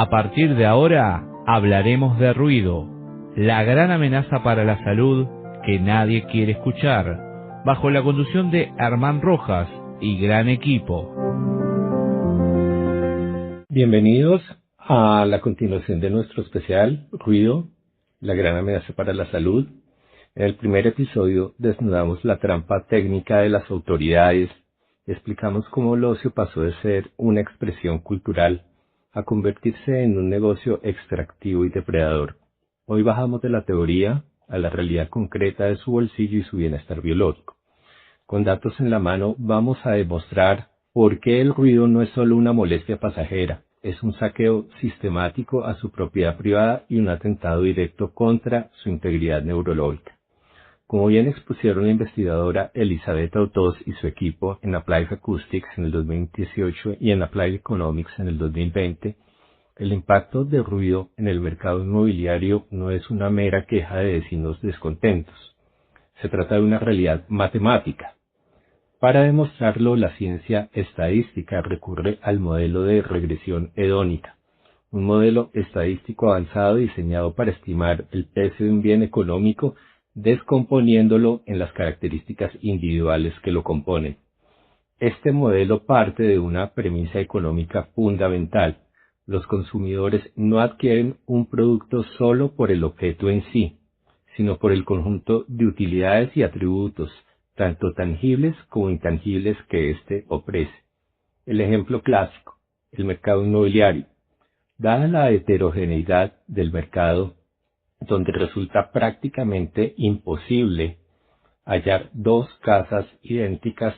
A partir de ahora, hablaremos de ruido, la gran amenaza para la salud que nadie quiere escuchar, bajo la conducción de Herman Rojas y gran equipo. Bienvenidos a la continuación de nuestro especial Ruido, la gran amenaza para la salud. En el primer episodio desnudamos la trampa técnica de las autoridades, explicamos cómo el ocio pasó de ser una expresión cultural a convertirse en un negocio extractivo y depredador. Hoy bajamos de la teoría a la realidad concreta de su bolsillo y su bienestar biológico. Con datos en la mano vamos a demostrar por qué el ruido no es solo una molestia pasajera, es un saqueo sistemático a su propiedad privada y un atentado directo contra su integridad neurológica. Como bien expusieron la investigadora Elizabeth Autos y su equipo en Applied Acoustics en el 2018 y en Applied Economics en el 2020, el impacto de ruido en el mercado inmobiliario no es una mera queja de vecinos descontentos. Se trata de una realidad matemática. Para demostrarlo, la ciencia estadística recurre al modelo de regresión hedónica, un modelo estadístico avanzado diseñado para estimar el precio de un bien económico descomponiéndolo en las características individuales que lo componen. Este modelo parte de una premisa económica fundamental. Los consumidores no adquieren un producto solo por el objeto en sí, sino por el conjunto de utilidades y atributos, tanto tangibles como intangibles que éste ofrece. El ejemplo clásico, el mercado inmobiliario. Dada la heterogeneidad del mercado, donde resulta prácticamente imposible hallar dos casas idénticas,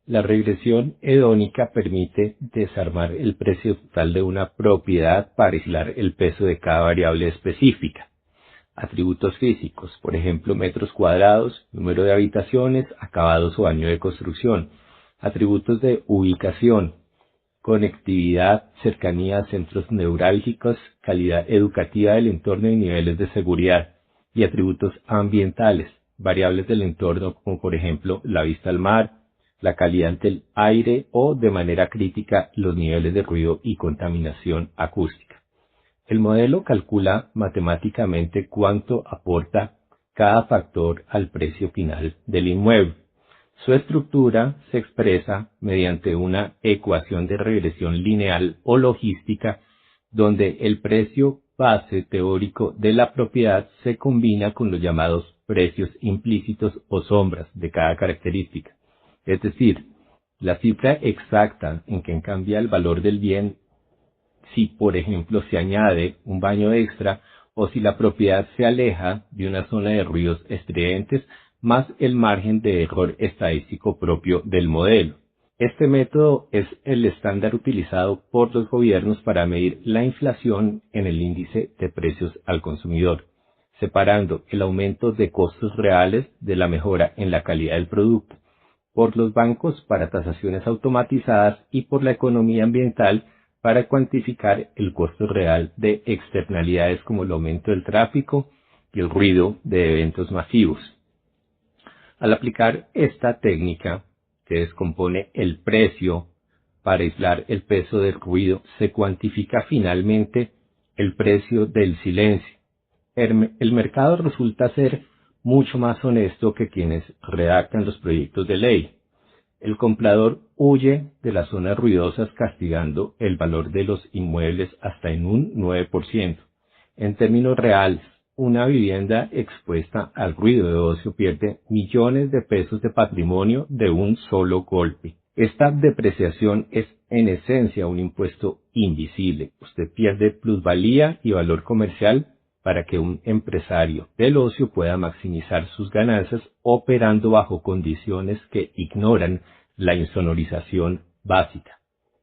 la regresión hedónica permite desarmar el precio total de una propiedad para aislar el peso de cada variable específica. Atributos físicos, por ejemplo, metros cuadrados, número de habitaciones, acabados o año de construcción. Atributos de ubicación, conectividad, cercanía a centros neurálgicos, calidad educativa del entorno y niveles de seguridad, y atributos ambientales, variables del entorno como por ejemplo la vista al mar, la calidad del aire o de manera crítica los niveles de ruido y contaminación acústica. El modelo calcula matemáticamente cuánto aporta cada factor al precio final del inmueble. Su estructura se expresa mediante una ecuación de regresión lineal o logística, donde el precio base teórico de la propiedad se combina con los llamados precios implícitos o sombras de cada característica. Es decir, la cifra exacta en que cambia el valor del bien si, por ejemplo, se añade un baño extra o si la propiedad se aleja de una zona de ruidos estridentes, más el margen de error estadístico propio del modelo. Este método es el estándar utilizado por los gobiernos para medir la inflación en el índice de precios al consumidor, separando el aumento de costos reales de la mejora en la calidad del producto, por los bancos para tasaciones automatizadas y por la economía ambiental para cuantificar el costo real de externalidades como el aumento del tráfico y el ruido de eventos masivos. Al aplicar esta técnica, que descompone el precio para aislar el peso del ruido, se cuantifica finalmente el precio del silencio. El mercado resulta ser mucho más honesto que quienes redactan los proyectos de ley. El comprador huye de las zonas ruidosas castigando el valor de los inmuebles hasta en un 9%. En términos reales, una vivienda expuesta al ruido de ocio pierde millones de pesos de patrimonio de un solo golpe. Esta depreciación es en esencia un impuesto invisible. Usted pierde plusvalía y valor comercial para que un empresario del ocio pueda maximizar sus ganancias operando bajo condiciones que ignoran la insonorización básica.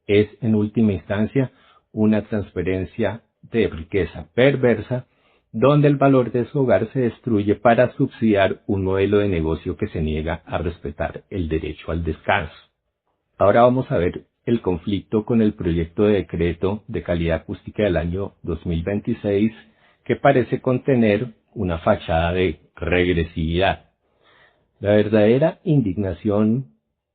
Es, en última instancia, una transferencia de riqueza perversa donde el valor de su hogar se destruye para subsidiar un modelo de negocio que se niega a respetar el derecho al descanso. Ahora vamos a ver el conflicto con el proyecto de decreto de calidad acústica del año 2026, que parece contener una fachada de regresividad. La verdadera indignación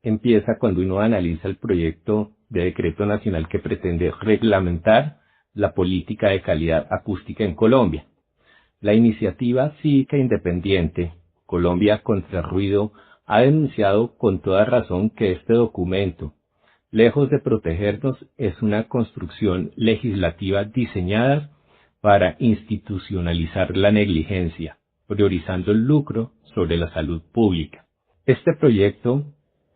empieza cuando uno analiza el proyecto de decreto nacional que pretende reglamentar la política de calidad acústica en Colombia. La iniciativa cívica independiente Colombia contra el Ruido ha denunciado con toda razón que este documento, lejos de protegernos, es una construcción legislativa diseñada para institucionalizar la negligencia, priorizando el lucro sobre la salud pública. Este proyecto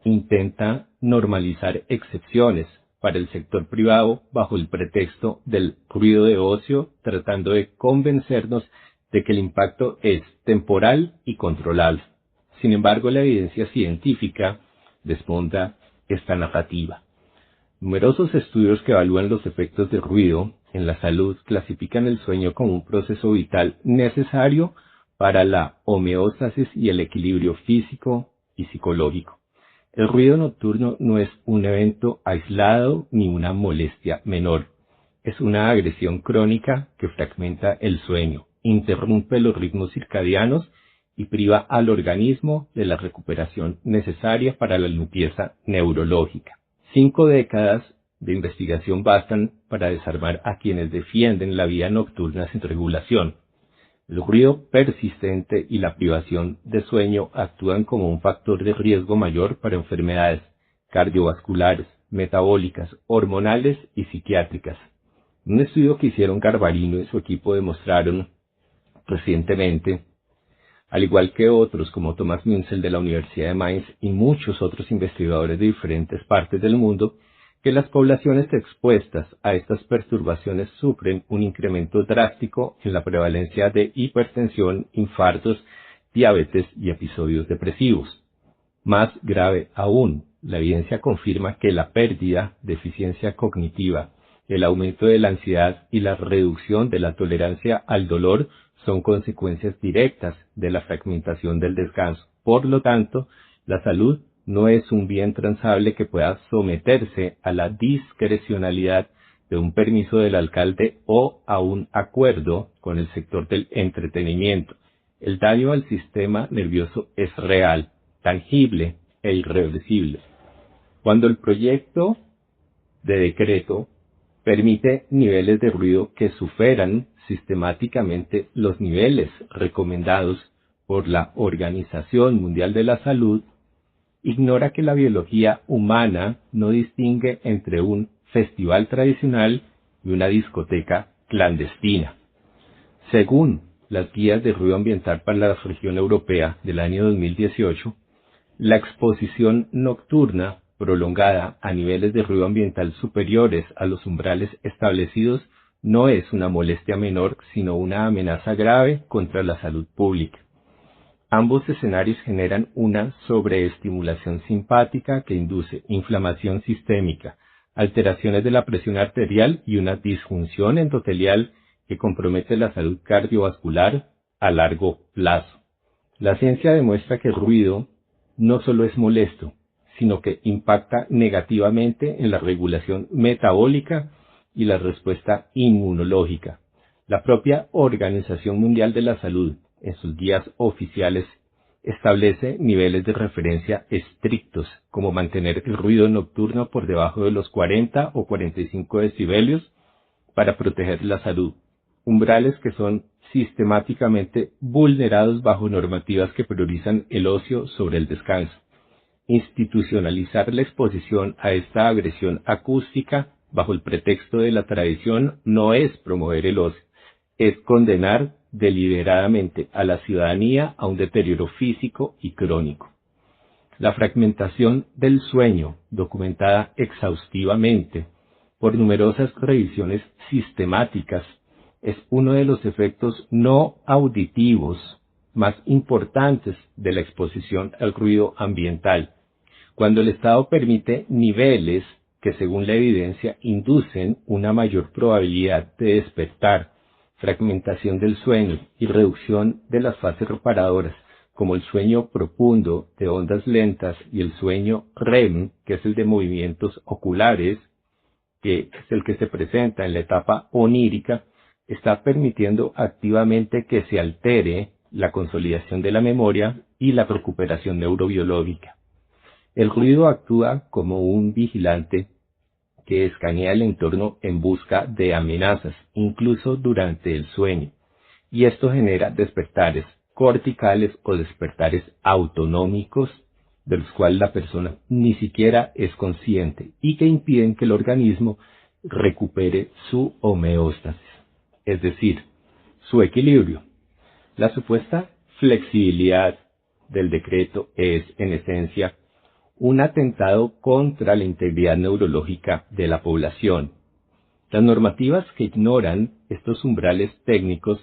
intenta normalizar excepciones para el sector privado bajo el pretexto del ruido de ocio, tratando de convencernos de que el impacto es temporal y controlable. Sin embargo, la evidencia científica desmonta esta narrativa. Numerosos estudios que evalúan los efectos del ruido en la salud clasifican el sueño como un proceso vital necesario para la homeostasis y el equilibrio físico y psicológico. El ruido nocturno no es un evento aislado ni una molestia menor. Es una agresión crónica que fragmenta el sueño, interrumpe los ritmos circadianos y priva al organismo de la recuperación necesaria para la limpieza neurológica. 5 décadas de investigación bastan para desarmar a quienes defienden la vida nocturna sin regulación. El ruido persistente y la privación de sueño actúan como un factor de riesgo mayor para enfermedades cardiovasculares, metabólicas, hormonales y psiquiátricas. Un estudio que hicieron Garbarino y su equipo demostraron recientemente, al igual que otros como Thomas Münzel de la Universidad de Mainz y muchos otros investigadores de diferentes partes del mundo, que las poblaciones expuestas a estas perturbaciones sufren un incremento drástico en la prevalencia de hipertensión, infartos, diabetes y episodios depresivos. Más grave aún, la evidencia confirma que la pérdida de eficiencia cognitiva, el aumento de la ansiedad y la reducción de la tolerancia al dolor son consecuencias directas de la fragmentación del descanso. Por lo tanto, la salud no es un bien transable que pueda someterse a la discrecionalidad de un permiso del alcalde o a un acuerdo con el sector del entretenimiento. El daño al sistema nervioso es real, tangible e irreversible. Cuando el proyecto de decreto permite niveles de ruido que superan sistemáticamente los niveles recomendados por la Organización Mundial de la Salud, ignora que la biología humana no distingue entre un festival tradicional y una discoteca clandestina. Según las guías de ruido ambiental para la región europea del año 2018, la exposición nocturna prolongada a niveles de ruido ambiental superiores a los umbrales establecidos no es una molestia menor, sino una amenaza grave contra la salud pública. Ambos escenarios generan una sobreestimulación simpática que induce inflamación sistémica, alteraciones de la presión arterial y una disfunción endotelial que compromete la salud cardiovascular a largo plazo. La ciencia demuestra que el ruido no solo es molesto, sino que impacta negativamente en la regulación metabólica y la respuesta inmunológica. La propia Organización Mundial de la Salud, en sus guías oficiales, establece niveles de referencia estrictos, como mantener el ruido nocturno por debajo de los 40 o 45 decibelios para proteger la salud, umbrales que son sistemáticamente vulnerados bajo normativas que priorizan el ocio sobre el descanso. Institucionalizar la exposición a esta agresión acústica bajo el pretexto de la tradición no es promover el ocio, es condenar deliberadamente a la ciudadanía a un deterioro físico y crónico. La fragmentación del sueño, documentada exhaustivamente por numerosas revisiones sistemáticas, es uno de los efectos no auditivos más importantes de la exposición al ruido ambiental, cuando el Estado permite niveles que según la evidencia inducen una mayor probabilidad de despertar, fragmentación del sueño y reducción de las fases reparadoras, como el sueño profundo de ondas lentas y el sueño REM, que es el de movimientos oculares, que es el que se presenta en la etapa onírica, está permitiendo activamente que se altere la consolidación de la memoria y la recuperación neurobiológica. El ruido actúa como un vigilante que escanea el entorno en busca de amenazas, incluso durante el sueño. Y esto genera despertares corticales o despertares autonómicos, de los cuales la persona ni siquiera es consciente y que impiden que el organismo recupere su homeostasis, es decir, su equilibrio. La supuesta flexibilidad del decreto es, en esencia, un atentado contra la integridad neurológica de la población. Las normativas que ignoran estos umbrales técnicos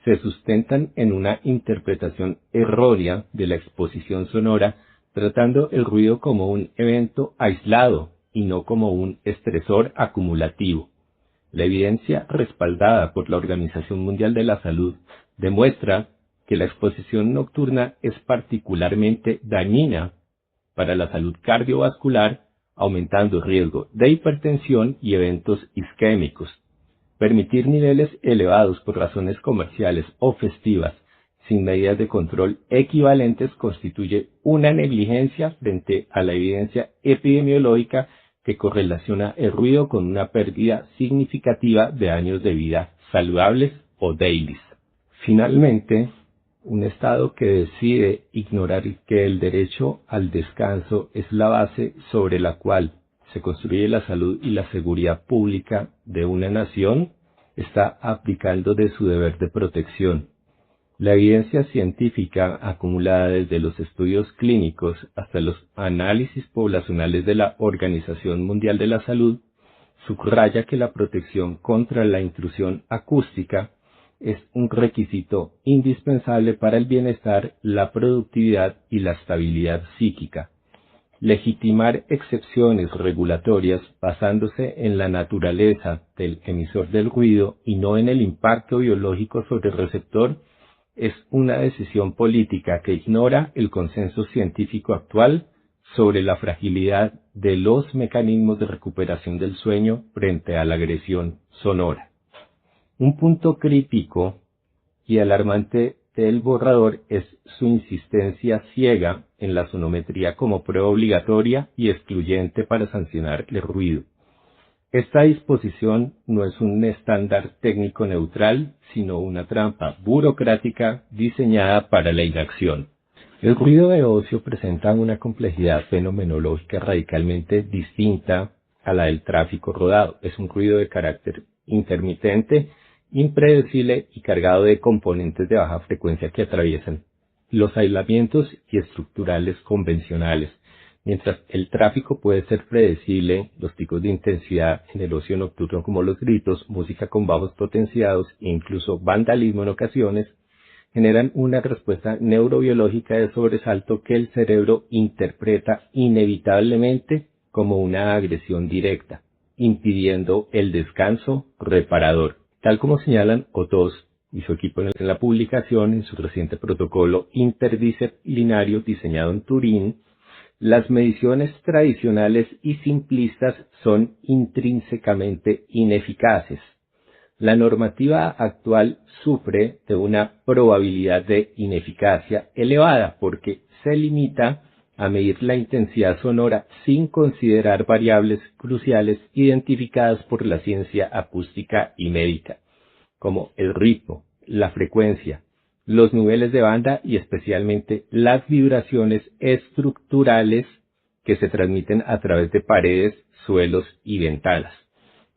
se sustentan en una interpretación errónea de la exposición sonora, tratando el ruido como un evento aislado y no como un estresor acumulativo. La evidencia respaldada por la Organización Mundial de la Salud demuestra que la exposición nocturna es particularmente dañina para la salud cardiovascular, aumentando el riesgo de hipertensión y eventos isquémicos. Permitir niveles elevados por razones comerciales o festivas sin medidas de control equivalentes constituye una negligencia frente a la evidencia epidemiológica que correlaciona el ruido con una pérdida significativa de años de vida saludables o dailies. Finalmente, un Estado que decide ignorar que el derecho al descanso es la base sobre la cual se construye la salud y la seguridad pública de una nación, está aplicando de su deber de protección. La evidencia científica acumulada desde los estudios clínicos hasta los análisis poblacionales de la Organización Mundial de la Salud subraya que la protección contra la intrusión acústica es un requisito indispensable para el bienestar, la productividad y la estabilidad psíquica. Legitimar excepciones regulatorias basándose en la naturaleza del emisor del ruido y no en el impacto biológico sobre el receptor es una decisión política que ignora el consenso científico actual sobre la fragilidad de los mecanismos de recuperación del sueño frente a la agresión sonora. Un punto crítico y alarmante del borrador es su insistencia ciega en la sonometría como prueba obligatoria y excluyente para sancionar el ruido. Esta disposición no es un estándar técnico neutral, sino una trampa burocrática diseñada para la inacción. El ruido de ocio presenta una complejidad fenomenológica radicalmente distinta a la del tráfico rodado. Es un ruido de carácter intermitente, impredecible y cargado de componentes de baja frecuencia que atraviesan los aislamientos y estructurales convencionales. Mientras el tráfico puede ser predecible, los picos de intensidad en el ocio nocturno como los gritos, música con bajos potenciados e incluso vandalismo en ocasiones, generan una respuesta neurobiológica de sobresalto que el cerebro interpreta inevitablemente como una agresión directa, impidiendo el descanso reparador. Tal como señalan O2 y su equipo en la publicación en su reciente protocolo interdisciplinario diseñado en Turín, las mediciones tradicionales y simplistas son intrínsecamente ineficaces. La normativa actual sufre de una probabilidad de ineficacia elevada porque se limita a medir la intensidad sonora sin considerar variables cruciales identificadas por la ciencia acústica y médica, como el ritmo, la frecuencia, los niveles de banda y especialmente las vibraciones estructurales que se transmiten a través de paredes, suelos y ventanas.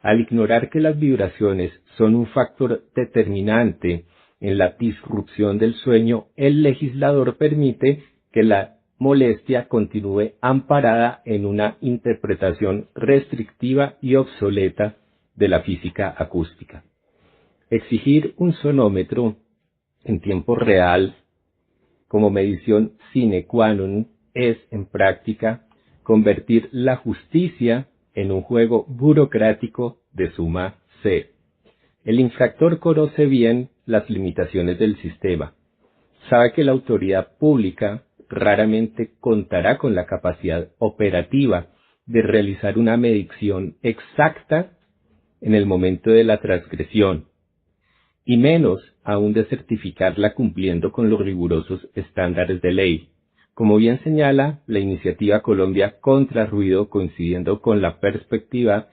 Al ignorar que las vibraciones son un factor determinante en la disrupción del sueño, el legislador permite que la molestia continúe amparada en una interpretación restrictiva y obsoleta de la física acústica. Exigir un sonómetro en tiempo real como medición sine qua non es, en práctica, convertir la justicia en un juego burocrático de suma cero. El infractor conoce bien las limitaciones del sistema. Sabe que la autoridad pública raramente contará con la capacidad operativa de realizar una medición exacta en el momento de la transgresión, y menos aún de certificarla cumpliendo con los rigurosos estándares de ley. Como bien señala la iniciativa Colombia contra Ruido, coincidiendo con la perspectiva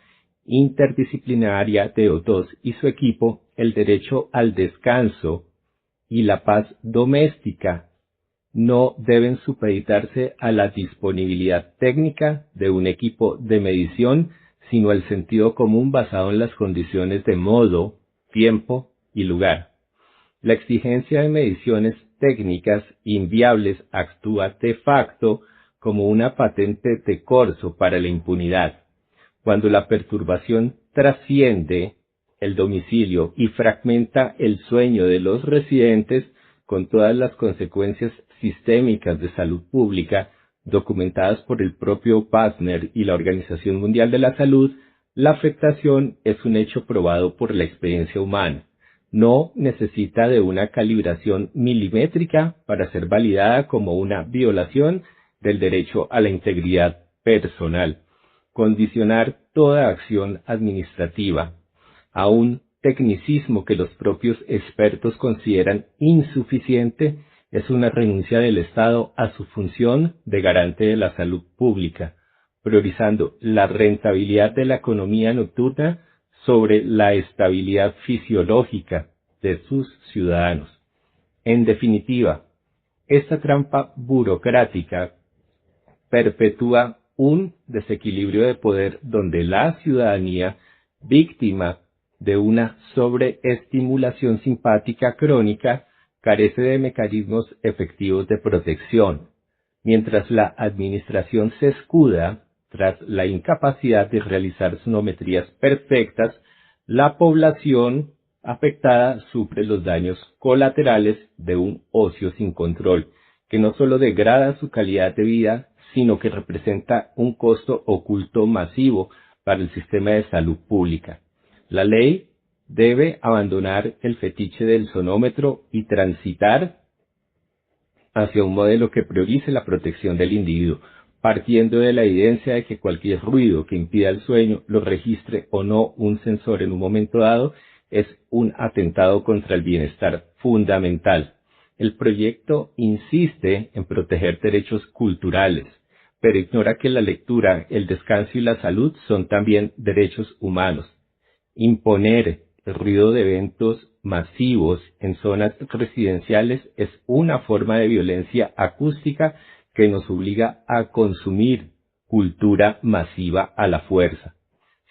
interdisciplinaria de O2 y su equipo, el derecho al descanso y la paz doméstica no deben supeditarse a la disponibilidad técnica de un equipo de medición, sino al sentido común basado en las condiciones de modo, tiempo y lugar. La exigencia de mediciones técnicas inviables actúa de facto como una patente de corso para la impunidad. Cuando la perturbación trasciende el domicilio y fragmenta el sueño de los residentes, con todas las consecuencias sistémicas de salud pública documentadas por el propio Pazner y la Organización Mundial de la Salud, la afectación es un hecho probado por la experiencia humana. No necesita de una calibración milimétrica para ser validada como una violación del derecho a la integridad personal. Condicionar toda acción administrativa a un tecnicismo que los propios expertos consideran insuficiente es una renuncia del Estado a su función de garante de la salud pública, priorizando la rentabilidad de la economía nocturna sobre la estabilidad fisiológica de sus ciudadanos. En definitiva, esta trampa burocrática perpetúa un desequilibrio de poder donde la ciudadanía, víctima de una sobreestimulación simpática crónica, carece de mecanismos efectivos de protección, mientras la administración se escuda tras la incapacidad de realizar sonometrías perfectas. La población afectada sufre los daños colaterales de un ocio sin control, que no solo degrada su calidad de vida, sino que representa un costo oculto masivo para el sistema de salud pública. La ley debe abandonar el fetiche del sonómetro y transitar hacia un modelo que priorice la protección del individuo, partiendo de la evidencia de que cualquier ruido que impida el sueño, lo registre o no un sensor en un momento dado, es un atentado contra el bienestar fundamental. El proyecto insiste en proteger derechos culturales, pero ignora que la lectura, el descanso y la salud son también derechos humanos. Imponer el ruido de eventos masivos en zonas residenciales es una forma de violencia acústica que nos obliga a consumir cultura masiva a la fuerza.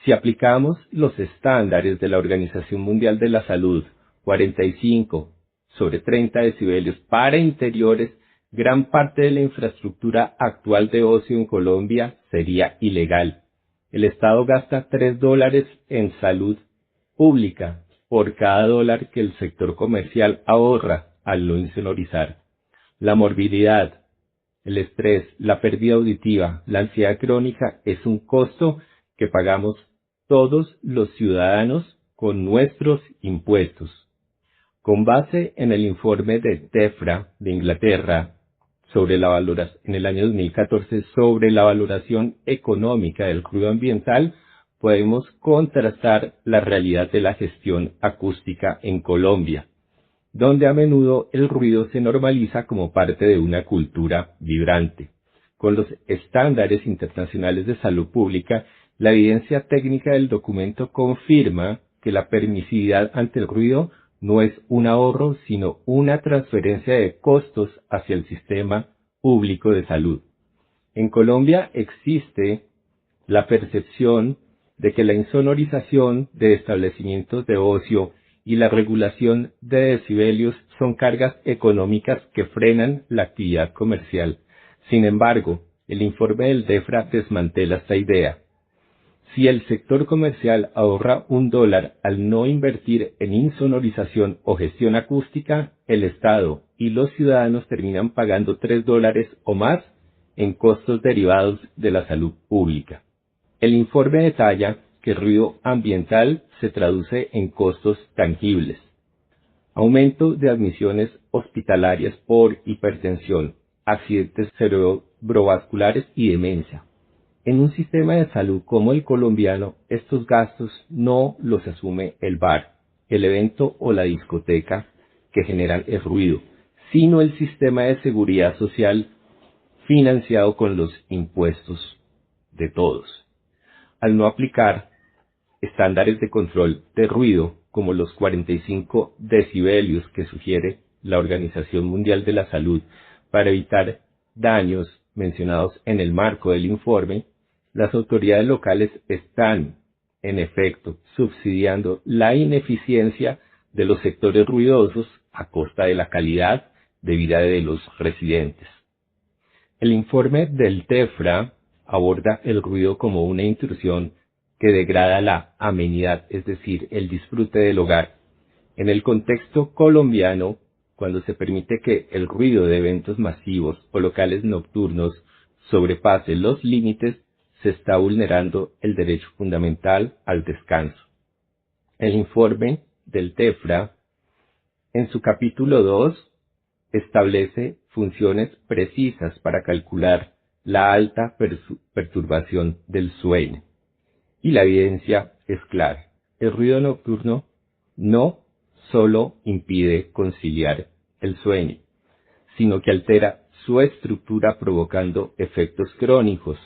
Si aplicamos los estándares de la Organización Mundial de la Salud, 45/30 decibelios para interiores, gran parte de la infraestructura actual de ocio en Colombia sería ilegal. El Estado gasta $3 en salud pública por cada dólar que el sector comercial ahorra al no insonorizar. La morbilidad, el estrés, la pérdida auditiva, la ansiedad crónica es un costo que pagamos todos los ciudadanos con nuestros impuestos. Con base en el informe de DEFRA de Inglaterra sobre la valoración en el año 2014 sobre la valoración económica del ruido ambiental, podemos contrastar la realidad de la gestión acústica en Colombia, donde a menudo el ruido se normaliza como parte de una cultura vibrante. Con los estándares internacionales de salud pública, la evidencia técnica del documento confirma que la permisividad ante el ruido no es un ahorro, sino una transferencia de costos hacia el sistema público de salud. En Colombia existe la percepción de que la insonorización de establecimientos de ocio y la regulación de decibelios son cargas económicas que frenan la actividad comercial. Sin embargo, el informe del DEFRA desmantela esta idea. Si el sector comercial ahorra $1 al no invertir en insonorización o gestión acústica, el Estado y los ciudadanos terminan pagando $3 o más en costos derivados de la salud pública. El informe detalla que el ruido ambiental se traduce en costos tangibles: aumento de admisiones hospitalarias por hipertensión, accidentes cerebrovasculares y demencia. En un sistema de salud como el colombiano, estos gastos no los asume el bar, el evento o la discoteca que generan el ruido, sino el sistema de seguridad social financiado con los impuestos de todos. Al no aplicar estándares de control de ruido como los 45 decibelios que sugiere la Organización Mundial de la Salud para evitar daños mencionados en el marco del informe, las autoridades locales están, en efecto, subsidiando la ineficiencia de los sectores ruidosos a costa de la calidad de vida de los residentes. El informe del TEFRA aborda el ruido como una intrusión que degrada la amenidad, es decir, el disfrute del hogar. En el contexto colombiano, cuando se permite que el ruido de eventos masivos o locales nocturnos sobrepase los límites, se está vulnerando el derecho fundamental al descanso. El informe del TEFRA, en su capítulo 2, establece funciones precisas para calcular la alta perturbación del sueño. Y la evidencia es clara. El ruido nocturno no solo impide conciliar el sueño, sino que altera su estructura provocando efectos crónicos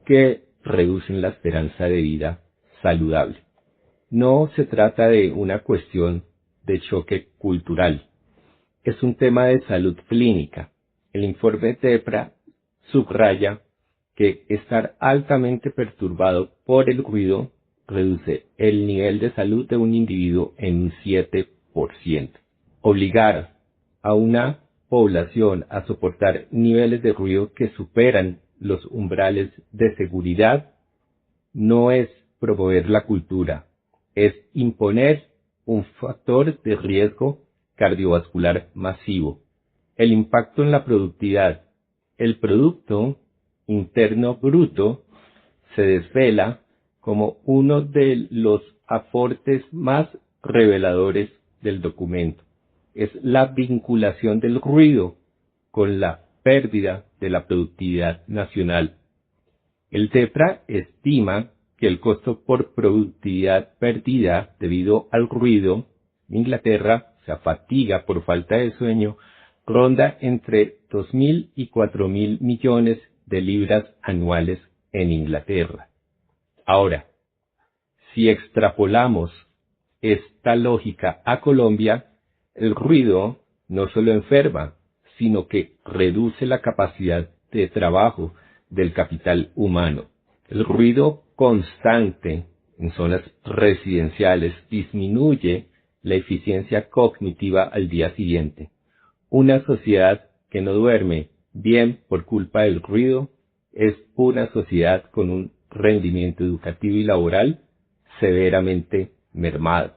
que reducen la esperanza de vida saludable. No se trata de una cuestión de choque cultural, es un tema de salud clínica. El informe TEFRA subraya que estar altamente perturbado por el ruido reduce el nivel de salud de un individuo en un 7%. Obligar a una población a soportar niveles de ruido que superan los umbrales de seguridad no es promover la cultura, es imponer un factor de riesgo cardiovascular masivo. El impacto en la productividad. El Producto Interno Bruto se desvela como uno de los aportes más reveladores del documento. Es la vinculación del ruido con la pérdida de la productividad nacional. El TEFRA estima que el costo por productividad perdida debido al ruido en Inglaterra, fatiga por falta de sueño, ronda entre 2.000 y 4.000 millones de libras anuales en Inglaterra. Ahora, si extrapolamos esta lógica a Colombia, el ruido no solo enferma, sino que reduce la capacidad de trabajo del capital humano. El ruido constante en zonas residenciales disminuye la eficiencia cognitiva al día siguiente. Una sociedad que no duerme bien por culpa del ruido es una sociedad con un rendimiento educativo y laboral severamente mermado.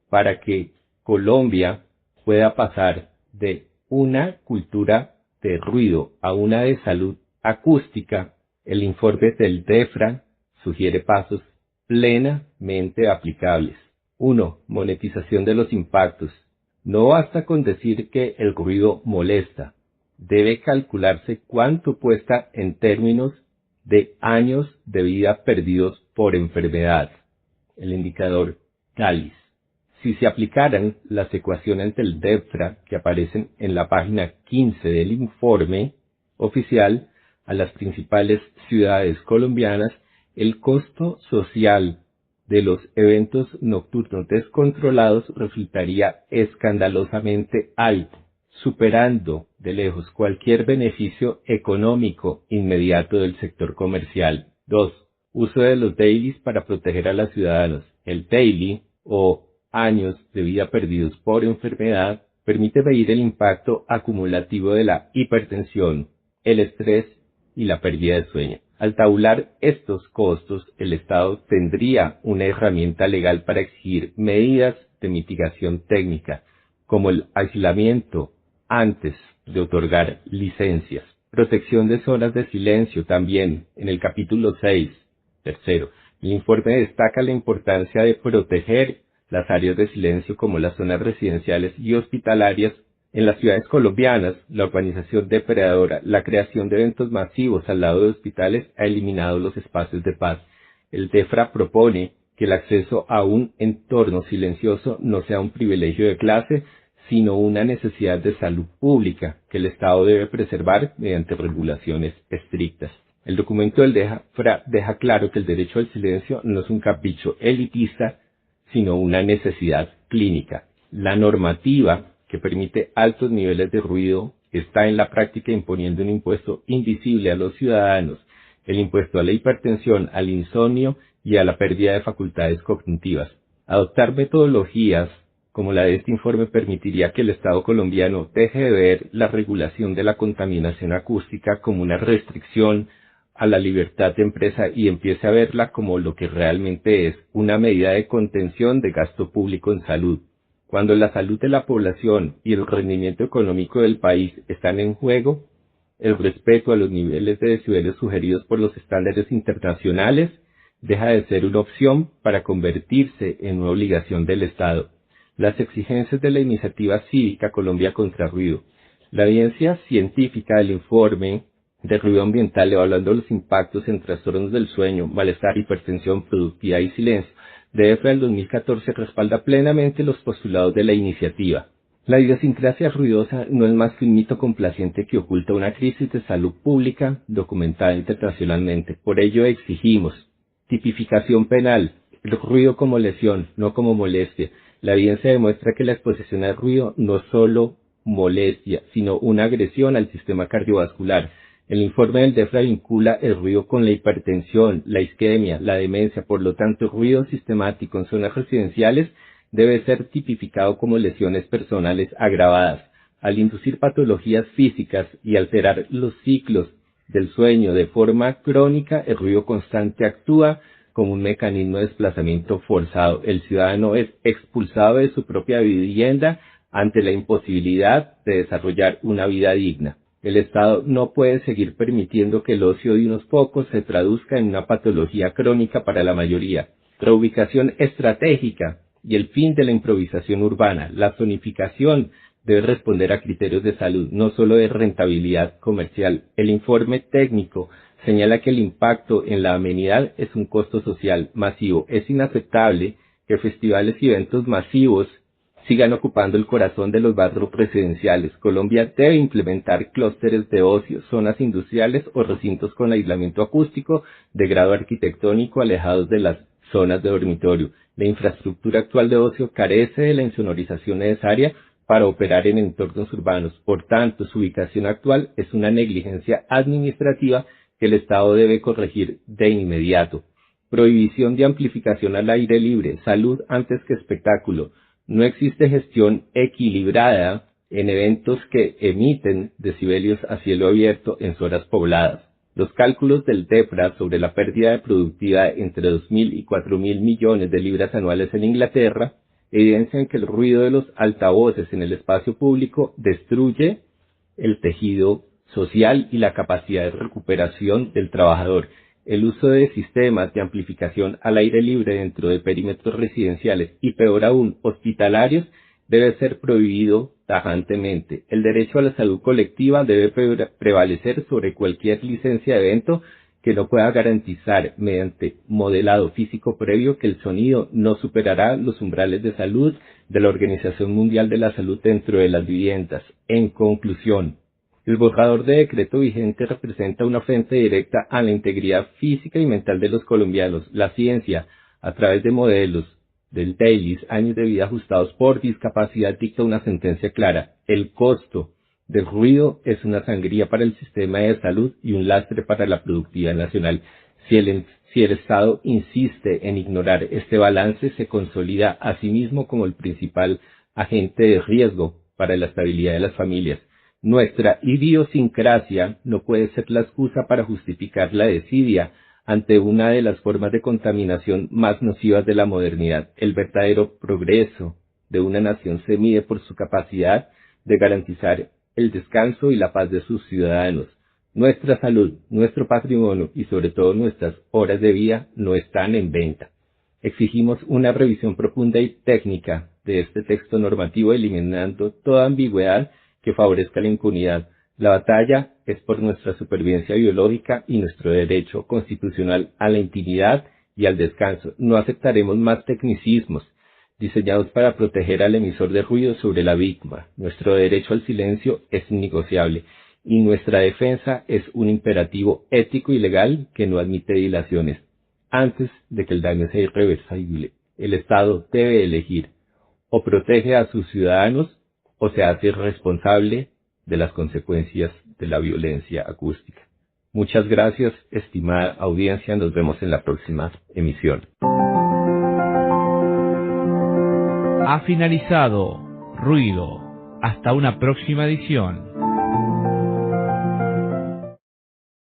Para que Colombia pueda pasar de una cultura de ruido a una de salud acústica, el informe del TEFRA sugiere pasos plenamente aplicables. 1. Monetización de los impactos. No basta con decir que el ruido molesta. Debe calcularse cuánto cuesta en términos de años de vida perdidos por enfermedad. El indicador TALIS. Si se aplicaran las ecuaciones del TEFRA que aparecen en la página 15 del informe oficial a las principales ciudades colombianas, el costo social de los eventos nocturnos descontrolados resultaría escandalosamente alto, superando de lejos cualquier beneficio económico inmediato del sector comercial. 2. Uso de los dailies para proteger a los ciudadanos. El daily, o años de vida perdidos por enfermedad, permite medir el impacto acumulativo de la hipertensión, el estrés y la pérdida de sueño. Al tabular estos costos, el Estado tendría una herramienta legal para exigir medidas de mitigación técnica, como el aislamiento antes de otorgar licencias. Protección de zonas de silencio también, en el capítulo 6. Tercero, el informe destaca la importancia de proteger las áreas de silencio como las zonas residenciales y hospitalarias. En las ciudades colombianas, la urbanización depredadora, la creación de eventos masivos al lado de hospitales ha eliminado los espacios de paz. El TEFRA propone que el acceso a un entorno silencioso no sea un privilegio de clase, sino una necesidad de salud pública que el Estado debe preservar mediante regulaciones estrictas. El documento del DEFRA deja claro que el derecho al silencio no es un capricho elitista, sino una necesidad clínica. La normativa que permite altos niveles de ruido está en la práctica imponiendo un impuesto invisible a los ciudadanos, el impuesto a la hipertensión, al insomnio y a la pérdida de facultades cognitivas. Adoptar metodologías como la de este informe permitiría que el Estado colombiano deje de ver la regulación de la contaminación acústica como una restricción a la libertad de empresa y empiece a verla como lo que realmente es, una medida de contención de gasto público en salud. Cuando la salud de la población y el rendimiento económico del país están en juego, el respeto a los niveles de decibeles sugeridos por los estándares internacionales deja de ser una opción para convertirse en una obligación del Estado. Las exigencias de la iniciativa cívica Colombia contra Ruido. La evidencia científica del informe de ruido ambiental evaluando los impactos en trastornos del sueño, malestar, hipertensión, productividad y silencio de DEFRA del 2014 respalda plenamente los postulados de la iniciativa. La idiosincrasia ruidosa no es más que un mito complaciente que oculta una crisis de salud pública documentada internacionalmente. Por ello exigimos tipificación penal, el ruido como lesión, no como molestia. La evidencia demuestra que la exposición al ruido no es solo molestia, sino una agresión al sistema cardiovascular. El informe del DEFRA vincula el ruido con la hipertensión, la isquemia, la demencia. Por lo tanto, el ruido sistemático en zonas residenciales debe ser tipificado como lesiones personales agravadas. Al inducir patologías físicas y alterar los ciclos del sueño de forma crónica, el ruido constante actúa como un mecanismo de desplazamiento forzado. El ciudadano es expulsado de su propia vivienda ante la imposibilidad de desarrollar una vida digna. El Estado no puede seguir permitiendo que el ocio de unos pocos se traduzca en una patología crónica para la mayoría. Reubicación estratégica y el fin de la improvisación urbana. La zonificación debe responder a criterios de salud, no solo de rentabilidad comercial. El informe técnico señala que el impacto en la amenidad es un costo social masivo. Es inaceptable que festivales y eventos masivos sigan ocupando el corazón de los barrios residenciales. Colombia debe implementar clústeres de ocio, zonas industriales o recintos con aislamiento acústico de grado arquitectónico alejados de las zonas de dormitorio. La infraestructura actual de ocio carece de la insonorización necesaria para operar en entornos urbanos. Por tanto, su ubicación actual es una negligencia administrativa que el Estado debe corregir de inmediato. Prohibición de amplificación al aire libre, salud antes que espectáculo. No existe gestión equilibrada en eventos que emiten decibelios a cielo abierto en zonas pobladas. Los cálculos del DEFRA sobre la pérdida de productividad entre 2.000 y 4.000 millones de libras anuales en Inglaterra evidencian que el ruido de los altavoces en el espacio público destruye el tejido social y la capacidad de recuperación del trabajador. El uso de sistemas de amplificación al aire libre dentro de perímetros residenciales y, peor aún, hospitalarios, debe ser prohibido tajantemente. El derecho a la salud colectiva debe prevalecer sobre cualquier licencia de evento que no pueda garantizar mediante modelado físico previo que el sonido no superará los umbrales de salud de la Organización Mundial de la Salud dentro de las viviendas. En conclusión, el borrador de decreto vigente representa una ofensa directa a la integridad física y mental de los colombianos. La ciencia, a través de modelos del DAILIS, años de vida ajustados por discapacidad, dicta una sentencia clara. El costo del ruido es una sangría para el sistema de salud y un lastre para la productividad nacional. Si el Estado insiste en ignorar este balance, se consolida a sí mismo como el principal agente de riesgo para la estabilidad de las familias. Nuestra idiosincrasia no puede ser la excusa para justificar la desidia ante una de las formas de contaminación más nocivas de la modernidad. El verdadero progreso de una nación se mide por su capacidad de garantizar el descanso y la paz de sus ciudadanos. Nuestra salud, nuestro patrimonio y sobre todo nuestras horas de vida no están en venta. Exigimos una revisión profunda y técnica de este texto normativo, eliminando toda ambigüedad que favorezca la impunidad. La batalla es por nuestra supervivencia biológica y nuestro derecho constitucional a la intimidad y al descanso. No aceptaremos más tecnicismos diseñados para proteger al emisor de ruido sobre la víctima. Nuestro derecho al silencio es innegociable y nuestra defensa es un imperativo ético y legal que no admite dilaciones. Antes de que el daño sea irreversible, el Estado debe elegir: o protege a sus ciudadanos o se hace responsable de las consecuencias de la violencia acústica. Muchas gracias, estimada audiencia. Nos vemos en la próxima emisión. Ha finalizado Ruido. Hasta una próxima edición.